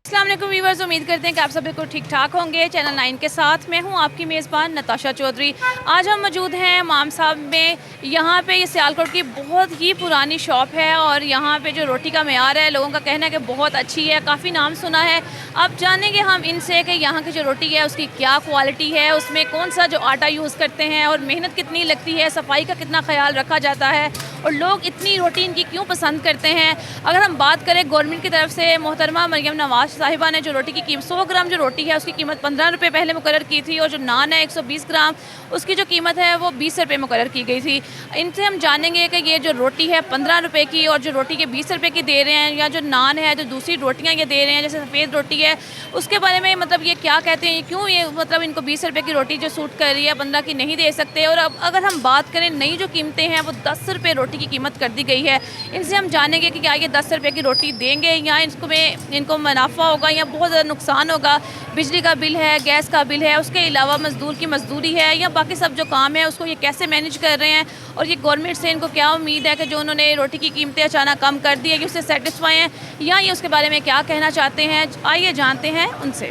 अस्सलाम वालेकुम व्यूअर्स, उम्मीद करते हैं कि आप सब बिल्कुल ठीक ठाक होंगे। चैनल 9 के साथ मैं हूं आपकी मेज़बान नताशा चौधरी। आज हम मौजूद हैं इमाम साहब में। यहाँ पे ये सियालकोट की बहुत ही पुरानी शॉप है और यहाँ पे जो रोटी का मेयार है लोगों का कहना है कि बहुत अच्छी है, काफ़ी नाम सुना है। अब जानेंगे हम इनसे कि यहाँ की जो रोटी है उसकी क्या क्वालिटी है, उसमें कौन सा जो आटा यूज़ करते हैं और मेहनत कितनी लगती है, सफाई का कितना ख्याल रखा जाता है और लोग इतनी रोटी इनकी क्यों पसंद करते हैं। अगर हम बात करें गवर्नमेंट की तरफ से, मोहतरमा मरियम नवाज साहिबा ने जो रोटी की कीमत 100 ग्राम जो रोटी है उसकी कीमत 15 रुपये पहले मुकर्रर की थी और जो नान है 120 ग्राम उसकी जो कीमत है वो 20 रुपये मुकर्रर की गई थी। इनसे हम जानेंगे कि ये जो रोटी है 15 रुपये की और जो रोटी के 20 रुपये की दे रहे हैं, या जो नान है, जो दूसरी रोटियाँ ये दे रहे हैं जैसे सफ़ेद रोटी है, उसके बारे में मतलब ये क्या कहते हैं, क्यों ये मतलब इनको 20 रुपये की रोटी जो सूट कर रही है 15 की नहीं दे सकते। और अब अगर हम बात करें नई जो कीमतें हैं वो 10 रुपये रोटी की कीमत कर दी गई है। इनसे हम जानेंगे कि क्या ये 10 रुपये की रोटी देंगे या इनको मुनाफा होगा या बहुत ज़्यादा नुकसान होगा। बिजली का बिल है, गैस का बिल है, उसके अलावा मज़दूर की मजदूरी है या बाकी सब जो काम है उसको ये कैसे मैनेज कर रहे हैं और ये गवर्नमेंट से इनको क्या उम्मीद है कि जो उन्होंने रोटी की कीमतें अचानक कम कर दी है कि उससे सेटिस्फाई हैं या ये उसके बारे में क्या कहना चाहते हैं। आइए जानते हैं उनसे।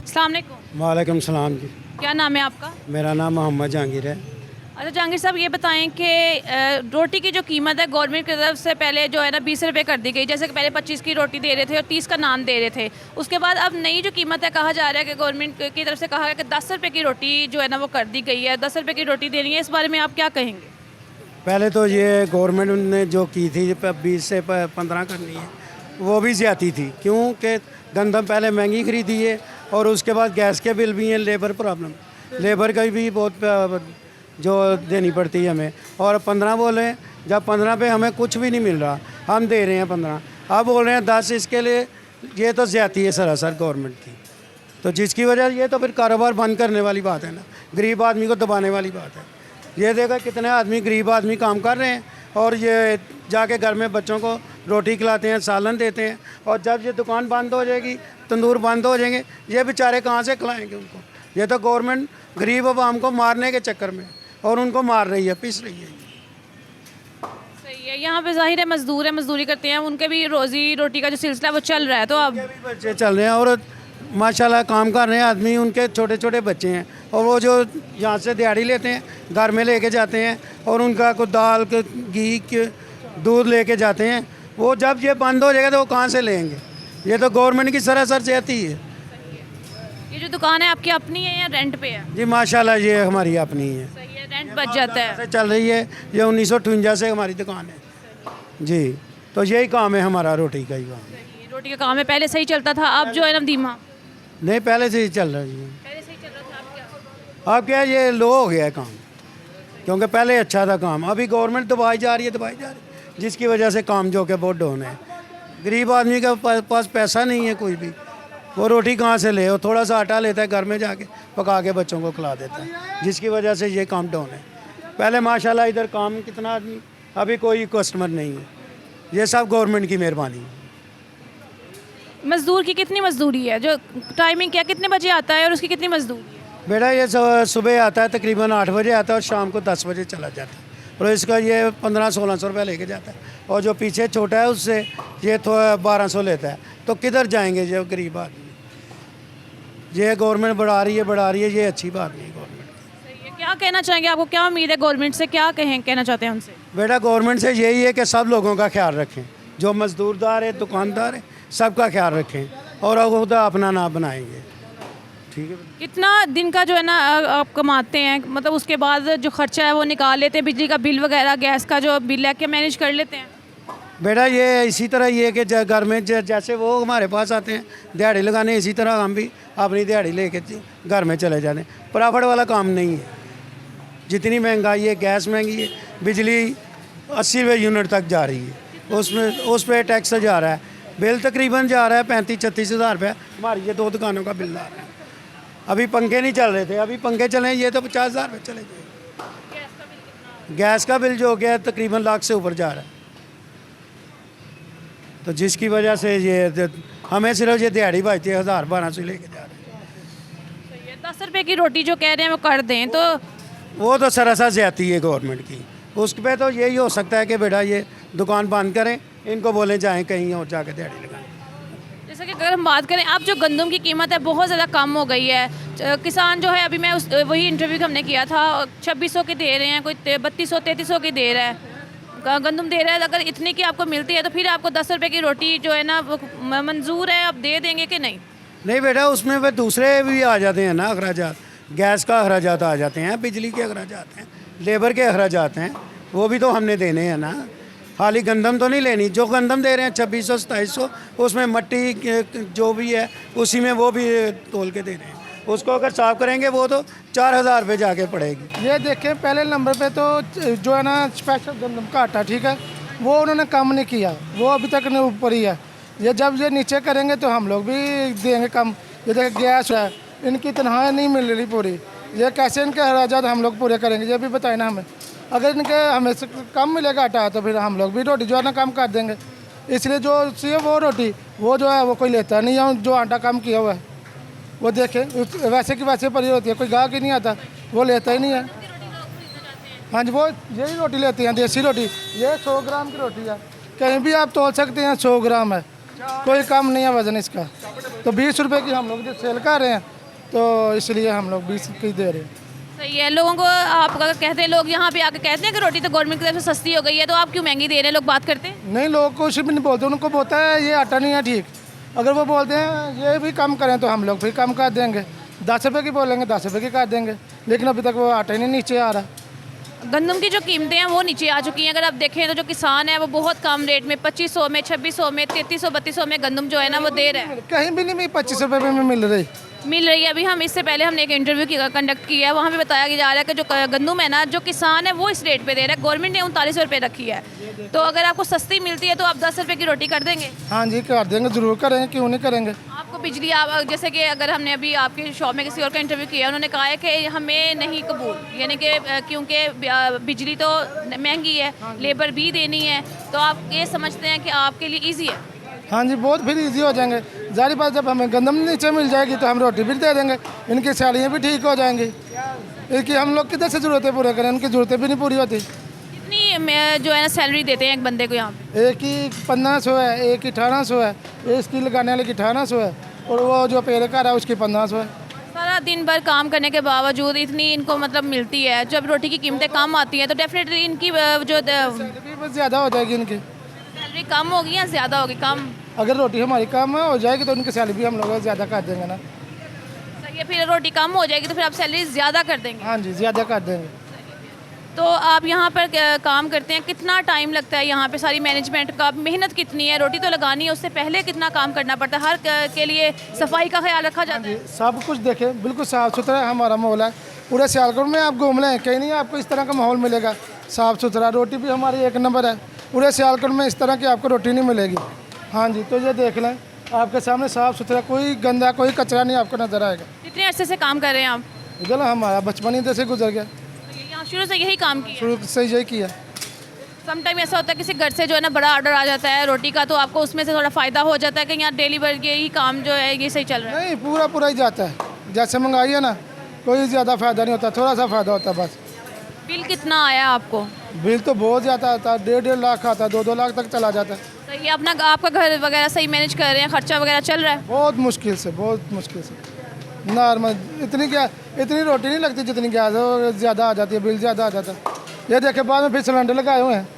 अस्सलाम वालेकुम। वालेकुम सलाम जी। क्या नाम है आपका? मेरा नाम मोहम्मद जहांगीर है। अच्छा जहांगीर साहब, ये बताएं कि रोटी की जो कीमत है गवर्नमेंट की तरफ से पहले जो है ना 20 रुपये कर दी गई, जैसे कि पहले 25 की रोटी दे रहे थे और 30 का नान दे रहे थे। उसके बाद अब नई जो कीमत है कहा जा रहा है कि गवर्नमेंट की तरफ से कहा है कि 10 रुपये की रोटी जो है ना वो कर दी गई है, 10 रुपये की रोटी देनी है। इस बारे में आप क्या कहेंगे? पहले तो ये गवर्नमेंट ने जो की थी 20 से 15 करनी है वो भी ज़्यादा थी, क्योंकि गंदम पहले महंगी खरीदी है और उसके बाद गैस के बिल भी हैं, लेबर प्रॉब्लम, लेबर का भी बहुत जो देनी पड़ती है हमें। और 15 बोले, जब 15 पे हमें कुछ भी नहीं मिल रहा, हम दे रहे हैं 15, अब बोल रहे हैं 10। इसके लिए ये तो ज़्यादती है सरासर गवर्नमेंट की, तो जिसकी वजह ये तो फिर कारोबार बंद करने वाली बात है ना, गरीब आदमी को दबाने वाली बात है। ये देखा कितने आदमी, गरीब आदमी काम कर रहे हैं और ये जाके घर में बच्चों को रोटी खिलाते हैं, सालन देते हैं, और जब ये दुकान बंद हो जाएगी, तंदूर बंद हो जाएंगे, ये बेचारे कहाँ से खिलाएंगे उनको। ये तो गवर्नमेंट गरीब आवाम को मारने के चक्कर में और उनको मार रही है, पीस रही है। सही है। यहाँ पे जाहिर है मजदूर है, मजदूरी करते हैं, उनके भी रोज़ी रोटी का जो सिलसिला है वो चल रहा है। तो अब भी बच्चे चल रहे हैं और माशाल्लाह काम कर रहे हैं आदमी, उनके छोटे छोटे बच्चे हैं और वो जो यहाँ से दिहाड़ी लेते हैं घर में लेके जाते हैं और उनका कुछ दाल के घी दूध लेके जाते हैं। वो जब ये बंद हो जाएगा तो वो कहाँ से लेंगे। ये तो गवर्नमेंट की सरासर ज़्यादती है। ये जो दुकान है आपकी अपनी है या रेंट पे है? जी माशाल्लाह ये हमारी अपनी है। सही है, रेंट बच जाता है। से चल रही है, ये 1958 से हमारी दुकान है जी। तो यही काम है हमारा, रोटी का ही काम। रोटी का काम है, पहले सही चलता था, अब जो है ना धीमा। नहीं, पहले से ही चल रही है। पहले सही चल रहा था, अब क्या ये लो हो गया है काम, क्योंकि पहले अच्छा था काम, अभी गवर्नमेंट दबाई जा रही है, जिसकी वजह से काम जो के बहुत डाउन है। गरीब आदमी के पास पैसा नहीं है कोई भी, वो रोटी कहाँ से ले, वो थोड़ा सा आटा लेता है, घर में जाके पका के बच्चों को खिला देता है, जिसकी वजह से ये काम डाउन है। पहले माशाल्लाह इधर काम कितना आदमी, अभी कोई कस्टमर नहीं है। ये सब गवर्नमेंट की मेहरबानी है। मजदूर की कितनी मजदूरी है, जो टाइमिंग क्या, कितने बजे आता है और उसकी कितनी मजदूरी है? बेटा ये सुबह आता है, तकरीबन 8 बजे आता है और शाम को 10 बजे चला जाता है, और इसका ये 1500-1600 रुपये लेके जाता है। और जो पीछे छोटा है उससे ये 1200 लेता है। तो किधर जाएंगे जो गरीब आदमी। ये गवर्नमेंट बढ़ा रही है, ये अच्छी बात नहीं गवर्नमेंट की। सही है। क्या कहना चाहेंगे, आपको क्या उम्मीद है गवर्नमेंट से, क्या कहना चाहते हैं उनसे? बेटा गवर्नमेंट से यही है कि सब लोगों का ख्याल रखें, जो मजदूरदार है, दुकानदार है, सबका ख्याल रखें और खुदा अपना ना बनाएंगे। ठीक है। कितना दिन का जो है ना आप कमाते हैं, मतलब उसके बाद जो खर्चा है वो निकाल लेते हैं, बिजली का बिल वगैरह, गैस का जो बिल है, क्या मैनेज कर लेते हैं? बेटा ये इसी तरह ये कि घर में जैसे वो हमारे पास आते हैं दिहाड़ी लगाने, इसी तरह हम भी अपनी दिहाड़ी लेके घर में चले जाते हैं। प्रॉफिट वाला काम नहीं है। जितनी महंगाई है, गैस महंगी है, बिजली 80 रुपये यूनिट तक जा रही है, उस पर टैक्स जा रहा है, बिल तकरीबन जा रहा है 35-36 हज़ार रुपये। हमारी ये 2 दुकानों का बिल आ रहा है। अभी पंखे नहीं चल रहे थे, अभी पंखे चले, ये तो 50 हज़ार रुपये चले गए। गैस का बिल जो हो गया तकरीबन लाख से ऊपर जा रहा है। तो जिसकी वजह से ये हमें सिर्फ ये दिहाड़ी बचती है 1000-1200 लेके जा रहे हैं। 10 रुपये की रोटी जो कह रहे हैं वो कर दें तो वो तो सरासर ज़्यादती है गवर्नमेंट की। उस पे तो यही हो सकता है कि बेटा ये दुकान बंद करें, इनको बोलें जाएं कहीं और जाकर दिहाड़ी लगाएं। जैसे कि अगर हम बात करें, अब जो गंदम की कीमत है बहुत ज़्यादा कम हो गई है। किसान जो है, अभी मैं वही इंटरव्यू हमने किया था, 2600 की दे रहे हैं, कोई 3200-3300 की दे रहा है गंदम दे रहा है। अगर इतनी की आपको मिलती है तो फिर आपको 10 रुपये की रोटी जो है ना वो मंजूर है, आप दे देंगे कि नहीं? नहीं बेटा, उसमें फिर दूसरे भी आ जाते हैं ना अखराजात, गैस का अखराजात आ जाते हैं, बिजली के अखराजात हैं, लेबर के अखराजात हैं, वो भी तो हमने देने हैं ना। खाली गंदम तो नहीं लेनी। जो गंदम दे रहे हैं 2600-2700, उसमें मट्टी जो भी है उसी में वो भी तोल के दे रहे हैं। उसको अगर साफ़ करेंगे वो तो 4000 रुपये जाके पड़ेगी। ये देखें, पहले नंबर पे तो जो है ना स्पेशल गंदम का आटा, ठीक है, वो उन्होंने कम नहीं किया, वो अभी तक नहीं ऊपर ही है। ये जब ये नीचे करेंगे तो हम लोग भी देंगे कम। ये देखें गैस है, इनकी तनख्वाह नहीं मिल रही पूरी, ये कैसे इनके अखराजात हम लोग पूरे करेंगे, ये भी बताए ना हमें। अगर इनके हमें से कम मिलेगा आटा तो फिर हम लोग भी रोटी जो है ना कम कर देंगे। इसलिए जो चाहिए वो रोटी वो जो है वो कोई लेता नहीं है, जो आटा कम किया हुआ है वो देखें वैसे की वैसे पड़ी होती है, कोई गाहक ही नहीं आता, वो लेता ही नहीं है। हाँ जी, वो यही रोटी लेते हैं, देसी रोटी। ये 100 ग्राम की रोटी है, कहीं भी आप तोल सकते हैं, 100 ग्राम है, कोई कम नहीं है वज़न इसका। तो 20 रुपये की हम लोग जो सेल कर रहे हैं, तो इसलिए हम लोग 20 की दे रहे हैं। सही है। लोगों को आप अगर कहते हैं, लोग यहाँ पे आके कहते हैं कि रोटी तो गवर्नमेंट की तरफ से सस्ती हो गई है, तो आप क्यों महंगी दे रहे हैं, लोग बात करते हैं? नहीं, लोग कुछ भी नहीं बोलते, उनको बोलता है ये आटा नहीं है ठीक। अगर वो बोलते हैं ये भी कम करें तो हम लोग फिर कम कर देंगे, 10 रुपये की बोलेंगे 10 रुपये की कर देंगे, लेकिन अभी तक वो आटा ही नहीं नीचे आ रहा। गंदम की जो कीमतें हैं वो नीचे आ चुकी हैं। अगर आप देखें तो जो किसान है वो बहुत कम रेट में 2500 में, 2600 में, 3300-3200 में गंदम जो है ना वो दे रहा है। कहीं भी नहीं 25 रुपये में मिल रही। है। अभी हम इससे पहले हमने एक इंटरव्यू कंडक्ट किया है, वहाँ पे बताया जा रहा है कि जो गंदम है ना, जो किसान है वो इस रेट पे दे रहा है, गवर्नमेंट ने 39 रुपये रखी है। तो अगर आपको सस्ती मिलती है तो आप 10 रुपये की रोटी कर देंगे? हाँ जी, कर देंगे, ज़रूर करेंगे, क्यों नहीं करेंगे। आपको बिजली, आप जैसे कि अगर हमने अभी आपके शॉप में किसी और का इंटरव्यू किया, उन्होंने कहा है कि हमें नहीं कबूल, यानी कि क्योंकि बिजली तो महंगी है, लेबर भी देनी है, तो आप ये समझते हैं कि आपके लिए ईजी है? हाँ जी, बहुत फिर इजी हो जाएंगे। जारी बात, जब हमें गंदम नीचे मिल जाएगी तो हम रोटी भी दे देंगे, इनकी सैलरियाँ भी ठीक हो जाएंगी। इनकी हम लोग किधर से ज़रूरतें पूरे करें, उनकी ज़रूरतें भी नहीं पूरी होती। कितनी जो है ना सैलरी देते हैं एक बंदे को यहाँ पे? एक की 1500 है, एक की 1800 है, इसकी लगाने वाले की 1800 है, और वो जो पेड़ का रहा है उसकी 1500 है। सारा दिन भर काम करने के बावजूद इतनी इनको मतलब मिलती है। जब रोटी की कीमतें कम आती हैं तो डेफिनेटली इनकी जो सैलरी ज़्यादा हो जाएगी इनकी। सैलरी कम होगी या ज़्यादा होगी? कम। अगर रोटी हमारी कम हो जाएगी तो उनकी सैलरी भी हम लोग ज़्यादा कर देंगे ना। सही है। फिर रोटी कम हो जाएगी तो फिर आप सैलरी ज़्यादा कर देंगे? हाँ जी, ज़्यादा कर देंगे। तो आप यहाँ पर काम करते हैं, कितना टाइम लगता है यहाँ पे? सारी मैनेजमेंट का मेहनत कितनी है? रोटी तो लगानी है, उससे पहले कितना काम करना पड़ता है? हर के लिए सफाई का ख्याल रखा जाता है? सब कुछ देखें, बिल्कुल साफ़ सुथरा हमारा माहौल है। पूरे सियालकोट में आप घूम लें, कहीं नहीं आपको इस तरह का माहौल मिलेगा, साफ़ सुथरा। रोटी भी हमारी एक नंबर है, पूरे सियालकोट में इस तरह की आपको रोटी नहीं मिलेगी। हाँ जी, तो ये देख लें, आपके सामने साफ़ सुथरा, कोई गंदा कोई कचरा नहीं आपको नज़र आएगा। कितने अरसे से काम कर रहे हैं आप? इधर हमारा बचपन ही इधर से गुजर गया, यहाँ शुरू से यही काम किया? शुरू से यही किया। सम टाइम ऐसा होता है किसी घर से जो है ना बड़ा ऑर्डर आ जाता है रोटी का, तो आपको उसमें से थोड़ा फ़ायदा हो जाता है कि यहाँ डेली वर्क यही काम जो है ये सही चल रहा है? नहीं, पूरा पूरा ही जाता है, जैसे मंगाई है ना, कोई ज़्यादा फ़ायदा नहीं होता, थोड़ा सा फ़ायदा होता है बस। बिल कितना आया आपको? बिल तो बहुत ज़्यादा आता है, 1.5 लाख आता है, 2-2 लाख तक चला जाता है। तो ये अपना आपका घर वगैरह सही मैनेज कर रहे हैं, खर्चा वगैरह चल रहा है? बहुत मुश्किल से, बहुत मुश्किल से। नॉर्मल इतनी रोटी नहीं लगती जितनी गैस ज़्यादा आ जाती है, बिल ज़्यादा आ जाता है। ये देखें, बाद में फिर सिलेंडर लगाए हुए हैं,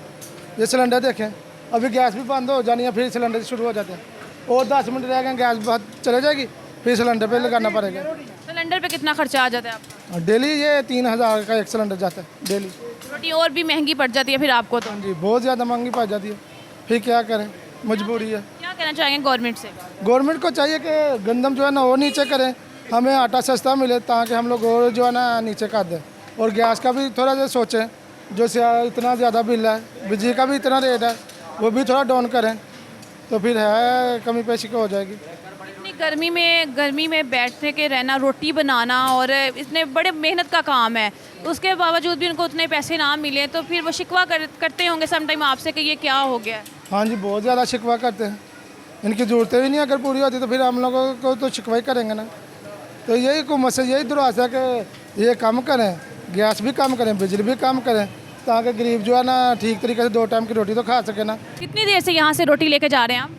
ये सिलेंडर देखें, अभी गैस भी बंद हो जानी है, फिर सिलेंडर शुरू हो जाते हैं, और 10 मिनट रह गए, गैस बहुत चले जाएगी, फिर सिलेंडर पे लगाना पड़ेगा। सिलेंडर पे कितना खर्चा आ जाता है आपका? डेली ये 3000 का एक सिलेंडर जाता है डेली। रोटी और भी महंगी पड़ जाती है फिर आपको तो? हाँ जी, बहुत ज़्यादा महंगी पड़ जाती है, फिर क्या करें, मजबूरी है। क्या कहना चाहेंगे गवर्नमेंट से? गवर्नमेंट को चाहिए कि गंदम जो है ना वो नीचे करें, हमें आटा सस्ता मिले, ताकि हम लोग और जो है ना नीचे कर दें। और गैस का भी थोड़ा सा सोचें, जो इतना ज़्यादा बिल है, बिजली का भी इतना रेट है, वो भी थोड़ा डाउन करें, तो फिर है कमी पेशी हो जाएगी। इतनी गर्मी में बैठने के रहना, रोटी बनाना, और इतने बड़े मेहनत का काम है, उसके बावजूद भी उनको उतने पैसे ना मिले, तो फिर वो शिकवा करते होंगे सम टाइम आपसे कि ये क्या हो गया? हाँ जी, बहुत ज़्यादा शिकवा करते हैं, इनकी ज़रूरतें भी नहीं अगर पूरी होती तो फिर हम लोगों को तो शिकवा ही करेंगे ना। तो यही हुकूमत से यही दुआस है कि ये कम करें, गैस भी कम करें, बिजली भी कम करें, ताकि गरीब जो है ना ठीक तरीके से 2 टाइम की रोटी तो खा सके ना। कितनी देर से यहाँ से रोटी लेके जा रहे हैं आप?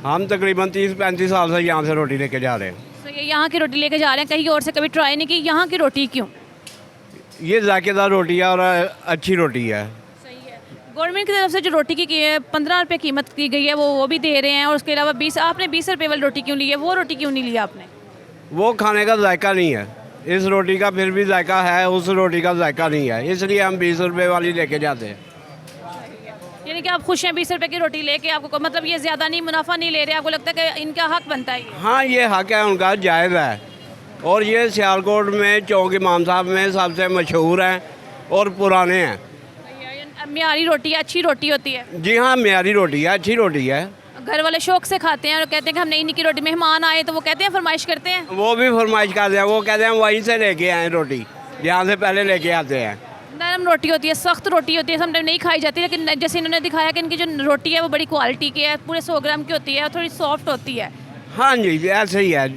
हम तकरीबन 30-35 साल से यहाँ से रोटी लेके जा रहे हैं। तो ये यहाँ की रोटी लेके जा रहे हैं, कहीं और से कभी ट्राई नहीं की? यहाँ की रोटी क्यों? ये जायकेदार रोटी है और अच्छी रोटी है। सही है। गवर्नमेंट की तरफ से जो रोटी की 15 रुपये कीमत की गई है वो भी दे रहे हैं, और उसके अलावा 20 आपने 20 रुपये वाली रोटी क्यों ली है? वो रोटी क्यों नहीं लिया आपने? वो खाने का जायका नहीं है। इस रोटी का फिर भी जायका है, उस रोटी का जायका नहीं है, इसलिए हम 20 रुपये वाली लेके जाते हैं। यानी कि आप खुश हैं 20 रुपये की रोटी लेके? आपको मतलब ये ज़्यादा नहीं, मुनाफा नहीं ले रहे? आपको लगता है कि इनका हक बनता है ये? हाँ, ये हक है उनका, जायज़ है। और ये सियालकोट में चौक इमाम साहब में सबसे मशहूर हैं और पुराने हैं। म्यारी रोटी है, अच्छी रोटी होती है। जी हाँ, म्यारी रोटी है, अच्छी रोटी है। घर वाले शौक से खाते हैं और कहते हैं कि हम नई की रोटी, मेहमान आए तो वो कहते हैं फरमाइश करते हैं। वो भी फरमाइश करते हैं, वो कहते हैं वहीं से लेके आए रोटी, यहाँ से पहले लेके आते हैं। नरम रोटी होती है, सख्त रोटी होती है, समटाइम नहीं खाई जाती, लेकिन जैसे इन्होंने दिखाया कि इनकी जो रोटी है वो बड़ी क्वालिटी की है, पूरे 100 ग्राम की होती है और थोड़ी सॉफ्ट होती है। हाँ जी, ऐसे ही है,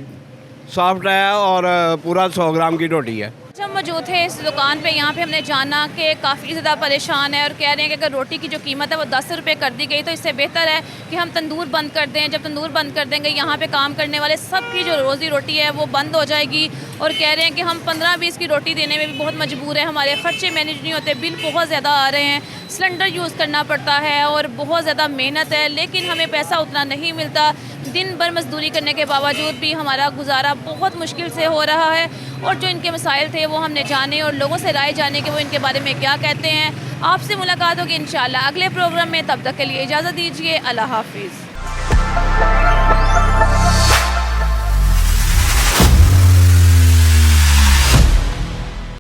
सॉफ्ट है और पूरा 100 ग्राम की रोटी है। हम मौजूद थे इस दुकान पे, यहाँ पे हमने जाना कि काफ़ी ज़्यादा परेशान है और कह रहे हैं कि अगर रोटी की जो कीमत है वो 10 रुपये कर दी गई तो इससे बेहतर है कि हम तंदूर बंद कर दें। जब तंदूर बंद कर देंगे यहाँ पे काम करने वाले सबकी जो रोज़ी रोटी है वो बंद हो जाएगी, और कह रहे हैं कि हम 15-20 की रोटी देने में भी बहुत मजबूर है, हमारे ख़र्चे मैनेज नहीं होते, बिल बहुत ज़्यादा आ रहे हैं, सिलेंडर यूज़ करना पड़ता है और बहुत ज़्यादा मेहनत है, लेकिन हमें पैसा उतना नहीं मिलता। दिन भर मजदूरी करने के बावजूद भी हमारा गुजारा बहुत मुश्किल से हो रहा है। और जो इनके मसाइल थे वो हमने जाने और लोगों से राय जाने कि वो इनके बारे में क्या कहते हैं। आपसे मुलाकात होगी इंशाल्लाह अगले प्रोग्राम में, तब तक के लिए इजाज़त दीजिए। अल्लाह हाफिज़।